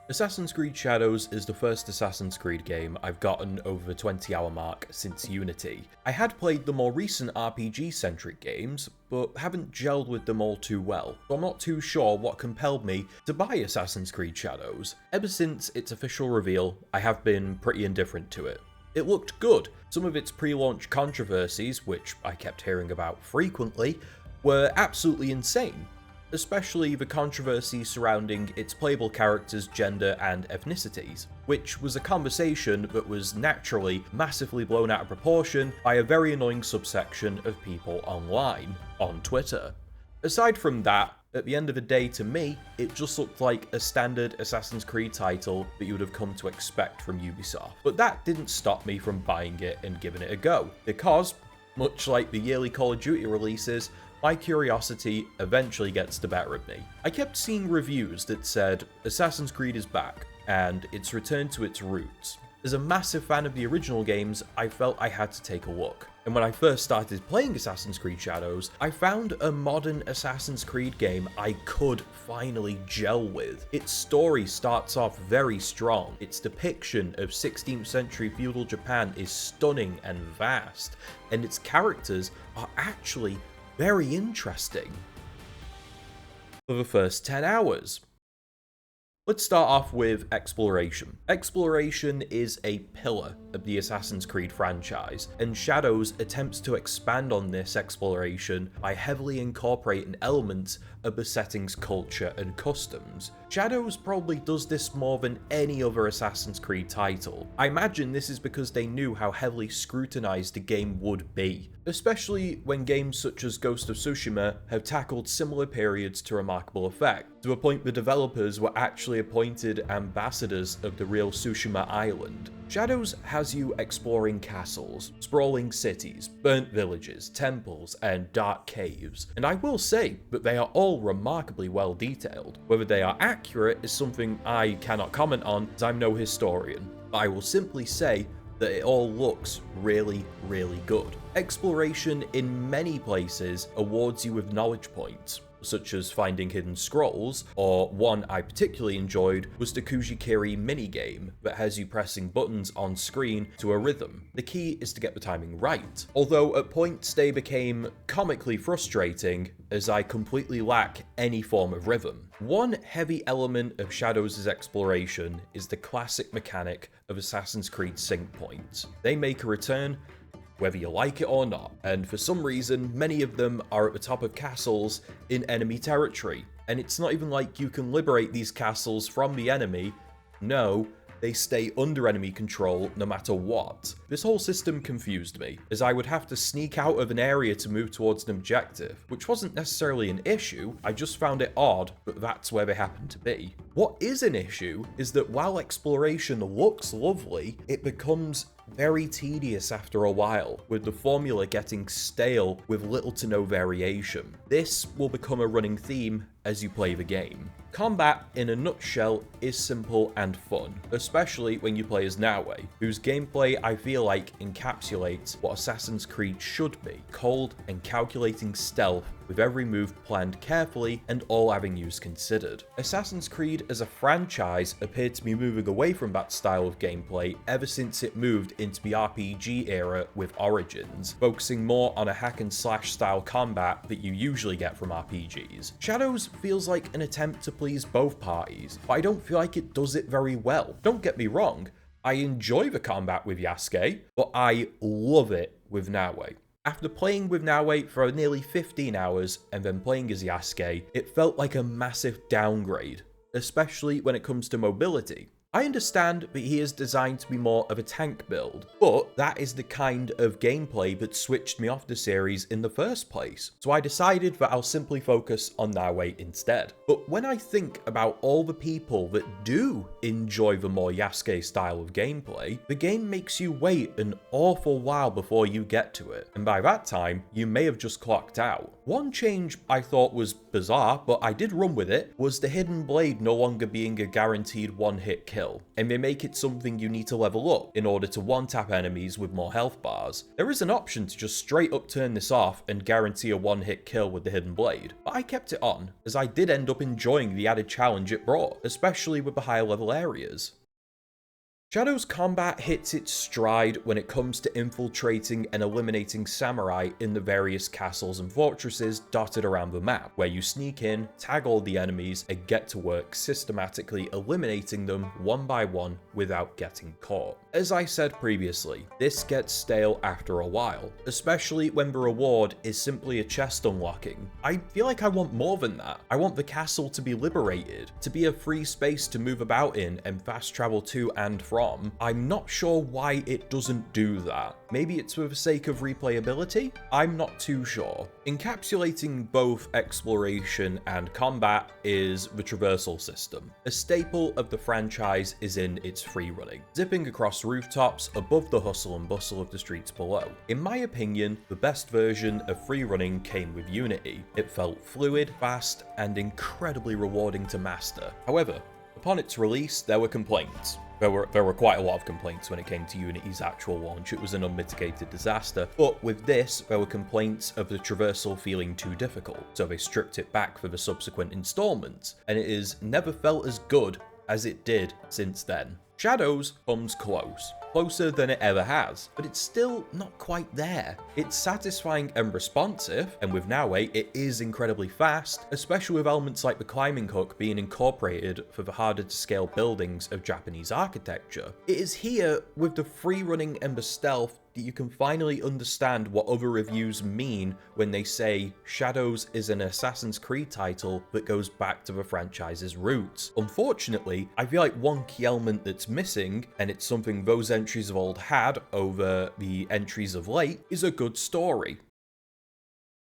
Assassin's Creed Shadows is the first Assassin's Creed game I've gotten over the 20-hour mark since Unity. I had played the more recent RPG-centric games, but haven't gelled with them all too well, so I'm not too sure what compelled me to buy Assassin's Creed Shadows. Ever since its official reveal, I have been pretty indifferent to it. It looked good. Some of its pre-launch controversies, which I kept hearing about frequently, were absolutely insane. Especially the controversy surrounding its playable characters' gender and ethnicities, which was a conversation that was naturally massively blown out of proportion by a very annoying subsection of people online, on Twitter. Aside from that, at the end of the day, to me, it just looked like a standard Assassin's Creed title that you would have come to expect from Ubisoft. But that didn't stop me from buying it and giving it a go, because, much like the yearly Call of Duty releases, my curiosity eventually gets the better of me. I kept seeing reviews that said Assassin's Creed is back, and it's returned to its roots. As a massive fan of the original games, I felt I had to take a look. And when I first started playing Assassin's Creed Shadows, I found a modern Assassin's Creed game I could finally gel with. Its story starts off very strong. Its depiction of 16th century feudal Japan is stunning and vast, and its characters are actually very interesting. For the first 10 hours. Let's start off with exploration. Exploration is a pillar of the Assassin's Creed franchise, and Shadows attempts to expand on this exploration by heavily incorporating elements of the setting's culture and customs. Shadows probably does this more than any other Assassin's Creed title. I imagine this is because they knew how heavily scrutinized the game would be, especially when games such as Ghost of Tsushima have tackled similar periods to remarkable effect, to a point the developers were actually appointed ambassadors of the real Tsushima island. Shadows has you exploring castles, sprawling cities, burnt villages, temples, and dark caves, and I will say that they are all remarkably well detailed. Whether they are accurate is something I cannot comment on, as I'm no historian, but I will simply say that it all looks really, really good. Exploration in many places awards you with knowledge points, such as finding hidden scrolls, or one I particularly enjoyed was the Kujikiri minigame that has you pressing buttons on screen to a rhythm. The key is to get the timing right, although at points they became comically frustrating as I completely lack any form of rhythm. One heavy element of Shadows' exploration is the classic mechanic of Assassin's Creed sync points. They make a return whether you like it or not, and for some reason, many of them are at the top of castles in enemy territory, and it's not even like you can liberate these castles from the enemy. No, they stay under enemy control no matter what. This whole system confused me, as I would have to sneak out of an area to move towards an objective, which wasn't necessarily an issue, I just found it odd, but that's where they happen to be. What is an issue is that while exploration looks lovely, it becomes very tedious after a while, with the formula getting stale with little to no variation. This will become a running theme as you play the game. Combat, in a nutshell, is simple and fun, especially when you play as Naoe, whose gameplay I feel like encapsulates what Assassin's Creed should be: cold and calculating stealth with every move planned carefully and all avenues considered. Assassin's Creed as a franchise appeared to be moving away from that style of gameplay ever since it moved into the RPG era with Origins, focusing more on a hack and slash style combat that you usually get from RPGs. Shadows feels like an attempt to please both parties, but I don't feel like it does it very well. Don't get me wrong, I enjoy the combat with Yasuke, but I love it with Naoe. After playing with Naoe for nearly 15 hours and then playing as Yasuke, it felt like a massive downgrade, especially when it comes to mobility. I understand that he is designed to be more of a tank build, but that is the kind of gameplay that switched me off the series in the first place, so I decided that I'll simply focus on Naoe instead. But when I think about all the people that do enjoy the more Yasuke style of gameplay, the game makes you wait an awful while before you get to it, and by that time, you may have just clocked out. One change I thought was bizarre, but I did run with it, was the Hidden Blade no longer being a guaranteed one-hit kill, and they make it something you need to level up in order to one-tap enemies with more health bars. There is an option to just straight up turn this off and guarantee a one-hit kill with the Hidden Blade, but I kept it on, as I did end up enjoying the added challenge it brought, especially with the higher level areas. Shadow's combat hits its stride when it comes to infiltrating and eliminating samurai in the various castles and fortresses dotted around the map, where you sneak in, tag all the enemies, and get to work systematically eliminating them one by one without getting caught. As I said previously, this gets stale after a while, especially when the reward is simply a chest unlocking. I feel like I want more than that. I want the castle to be liberated, to be a free space to move about in and fast travel to and from. I'm not sure why it doesn't do that. Maybe it's for the sake of replayability? I'm not too sure. Encapsulating both exploration and combat is the traversal system. A staple of the franchise is in its free running, zipping across rooftops above the hustle and bustle of the streets below. In my opinion, the best version of free running came with Unity. It felt fluid, fast, and incredibly rewarding to master. However, upon its release, there were complaints. There were quite a lot of complaints when it came to Unity's actual launch. It was an unmitigated disaster. But with this, there were complaints of the traversal feeling too difficult, so they stripped it back for the subsequent installments, and it has never felt as good as it did since then. Shadows comes close. Closer than it ever has, but it's still not quite there. It's satisfying and responsive, and with Naoe, it is incredibly fast, especially with elements like the climbing hook being incorporated for the harder to scale buildings of Japanese architecture. It is here, with the free running and the stealth, that you can finally understand what other reviews mean when they say Shadows is an Assassin's Creed title that goes back to the franchise's roots. Unfortunately, I feel like one key element that's missing, and it's something those entries of old had over the entries of late, is a good story.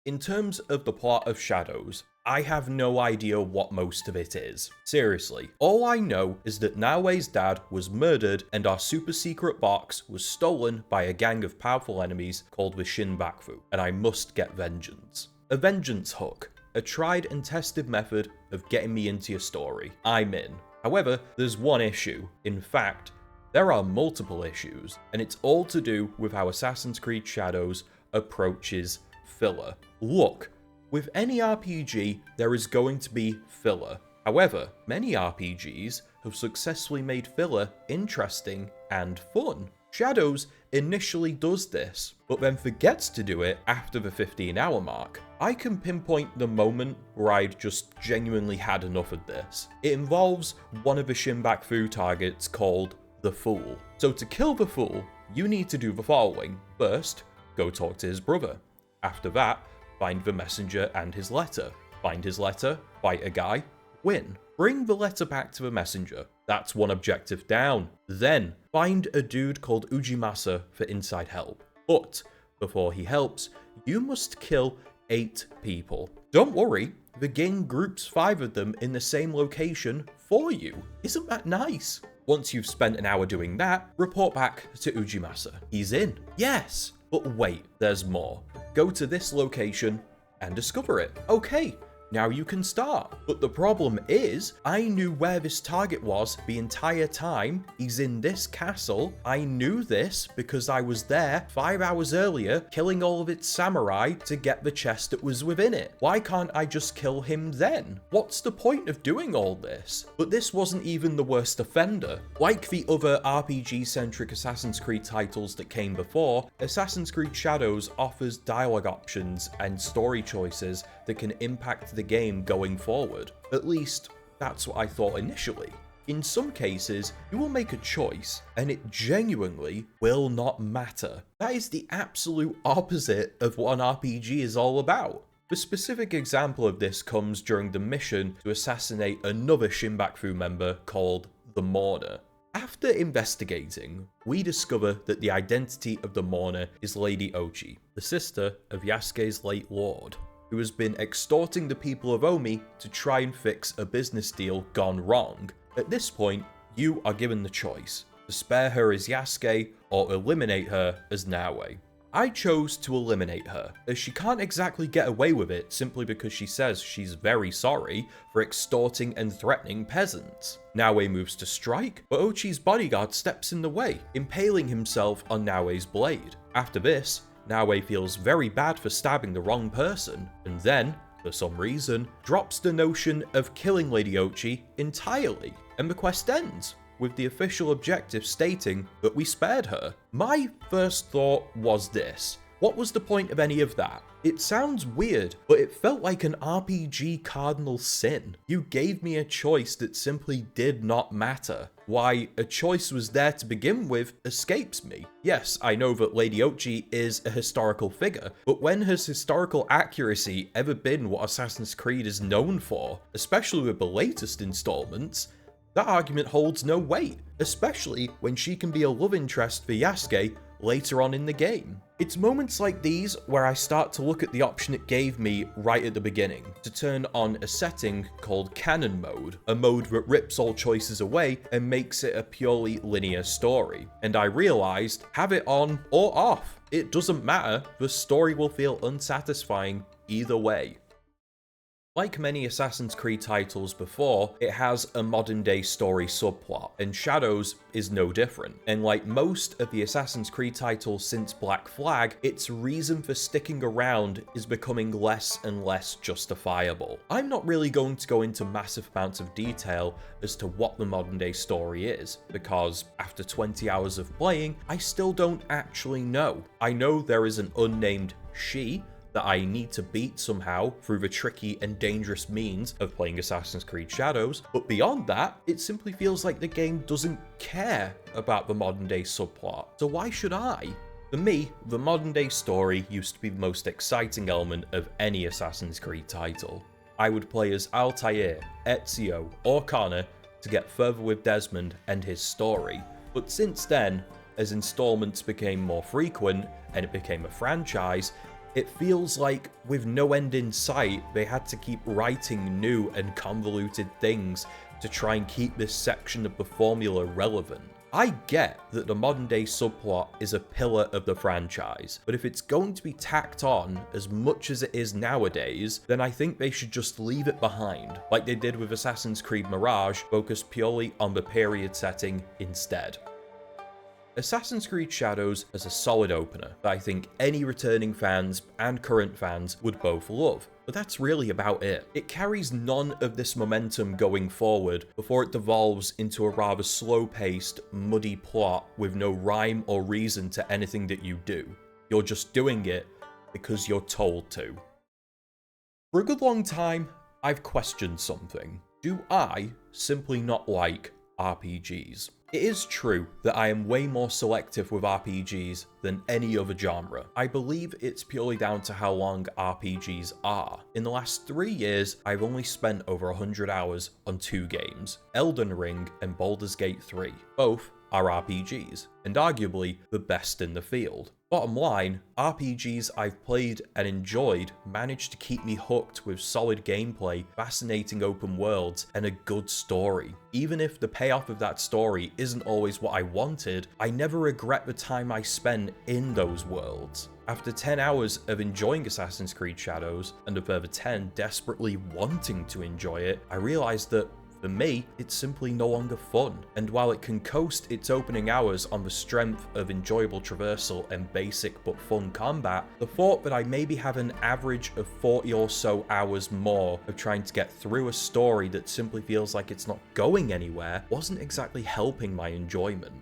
In terms of the plot of Shadows, I have no idea what most of it is. Seriously, all I know is that Naoe's dad was murdered and our super secret box was stolen by a gang of powerful enemies called the Shinbaku, and I must get vengeance. A vengeance hook, a tried and tested method of getting me into your story. I'm in. However, there's one issue. In fact, there are multiple issues, and it's all to do with how Assassin's Creed Shadows approaches filler. Look, with any RPG, there is going to be filler. However, many RPGs have successfully made filler interesting and fun. Shadows initially does this, but then forgets to do it after the 15-hour mark. I can pinpoint the moment where I'd just genuinely had enough of this. It involves one of the Shinbaku targets called the Fool. So to kill the Fool, you need to do the following. First, go talk to his brother. After that, find the messenger and his letter. Find his letter, fight a guy, win. Bring the letter back to the messenger. That's one objective down. Then, find a dude called Ujimasa for inside help. But, before he helps, you must kill 8 people. Don't worry, the game groups 5 of them in the same location for you. Isn't that nice? Once you've spent an hour doing that, report back to Ujimasa. He's in. Yes! But wait, there's more. Go to this location and discover it. Okay, now you can start. But the problem is, I knew where this target was the entire time. He's in this castle. I knew this because I was there 5 hours earlier, killing all of its samurai to get the chest that was within it. Why can't I just kill him then? What's the point of doing all this? But this wasn't even the worst offender. Like the other RPG-centric Assassin's Creed titles that came before, Assassin's Creed Shadows offers dialogue options and story choices that can impact the game going forward. At least, that's what I thought initially. In some cases, you will make a choice, and it genuinely will not matter. That is the absolute opposite of what an RPG is all about. The specific example of this comes during the mission to assassinate another Shinbaku member called the Mourner. After investigating, we discover that the identity of the Mourner is Lady Ochi, the sister of Yasuke's late lord, who has been extorting the people of Omi to try and fix a business deal gone wrong. At this point, you are given the choice to spare her as Yasuke or eliminate her as Naoe. I chose to eliminate her, as she can't exactly get away with it simply because she says she's very sorry for extorting and threatening peasants. Naoe moves to strike, but Ochi's bodyguard steps in the way, impaling himself on Naoe's blade. After this, Naoe feels very bad for stabbing the wrong person, and then, for some reason, drops the notion of killing Lady Ochi entirely, and the quest ends, with the official objective stating that we spared her. My first thought was this: what was the point of any of that? It sounds weird, but it felt like an RPG cardinal sin. You gave me a choice that simply did not matter. Why a choice was there to begin with escapes me. Yes, I know that Lady Ochi is a historical figure, but when has historical accuracy ever been what Assassin's Creed is known for? Especially with the latest installments. That argument holds no weight, especially when she can be a love interest for Yasuke later on in the game. It's moments like these where I start to look at the option it gave me right at the beginning, to turn on a setting called Canon Mode, a mode that rips all choices away and makes it a purely linear story. And I realized, have it on or off, it doesn't matter, the story will feel unsatisfying either way. Like many Assassin's Creed titles before, it has a modern day story subplot, and Shadows is no different. And like most of the Assassin's Creed titles since Black Flag, its reason for sticking around is becoming less and less justifiable. I'm not really going to go into massive amounts of detail as to what the modern day story is, because after 20 hours of playing, I still don't actually know. I know there is an unnamed she that I need to beat somehow through the tricky and dangerous means of playing Assassin's Creed Shadows, but beyond that, it simply feels like the game doesn't care about the modern day subplot, so why should I? For me, the modern day story used to be the most exciting element of any Assassin's Creed title. I would play as Altair, Ezio, or Connor to get further with Desmond and his story, but since then, as installments became more frequent and it became a franchise, it feels like, with no end in sight, they had to keep writing new and convoluted things to try and keep this section of the formula relevant. I get that the modern day subplot is a pillar of the franchise, but if it's going to be tacked on as much as it is nowadays, then I think they should just leave it behind, like they did with Assassin's Creed Mirage, focused purely on the period setting instead. Assassin's Creed Shadows has a solid opener that I think any returning fans and current fans would both love, but that's really about it. It carries none of this momentum going forward before it devolves into a rather slow-paced, muddy plot with no rhyme or reason to anything that you do. You're just doing it because you're told to. For a good long time, I've questioned something. Do I simply not like RPGs? It is true that I am way more selective with RPGs than any other genre. I believe it's purely down to how long RPGs are. In the last 3 years, I've only spent over 100 hours on 2 games, Elden Ring and Baldur's Gate 3. Both are RPGs, and arguably the best in the field. Bottom line, RPGs I've played and enjoyed managed to keep me hooked with solid gameplay, fascinating open worlds, and a good story. Even if the payoff of that story isn't always what I wanted, I never regret the time I spent in those worlds. After 10 hours of enjoying Assassin's Creed Shadows, and a further 10 desperately wanting to enjoy it, I realized that for me, it's simply no longer fun, and while it can coast its opening hours on the strength of enjoyable traversal and basic but fun combat, the thought that I maybe have an average of 40 or so hours more of trying to get through a story that simply feels like it's not going anywhere wasn't exactly helping my enjoyment.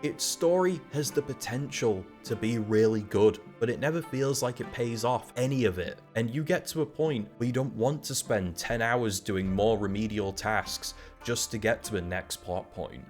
Its story has the potential to be really good, but it never feels like it pays off any of it. And you get to a point where you don't want to spend 10 hours doing more remedial tasks just to get to the next plot point.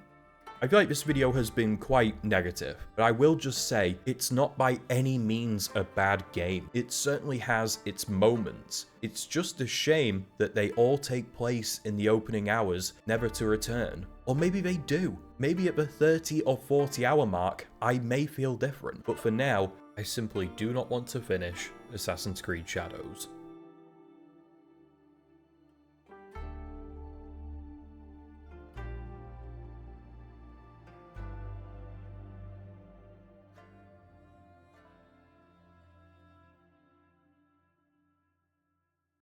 I feel like this video has been quite negative, but I will just say it's not by any means a bad game. It certainly has its moments. It's just a shame that they all take place in the opening hours, never to return. Or maybe they do. Maybe at the 30 or 40 hour mark, I may feel different. But for now, I simply do not want to finish Assassin's Creed Shadows.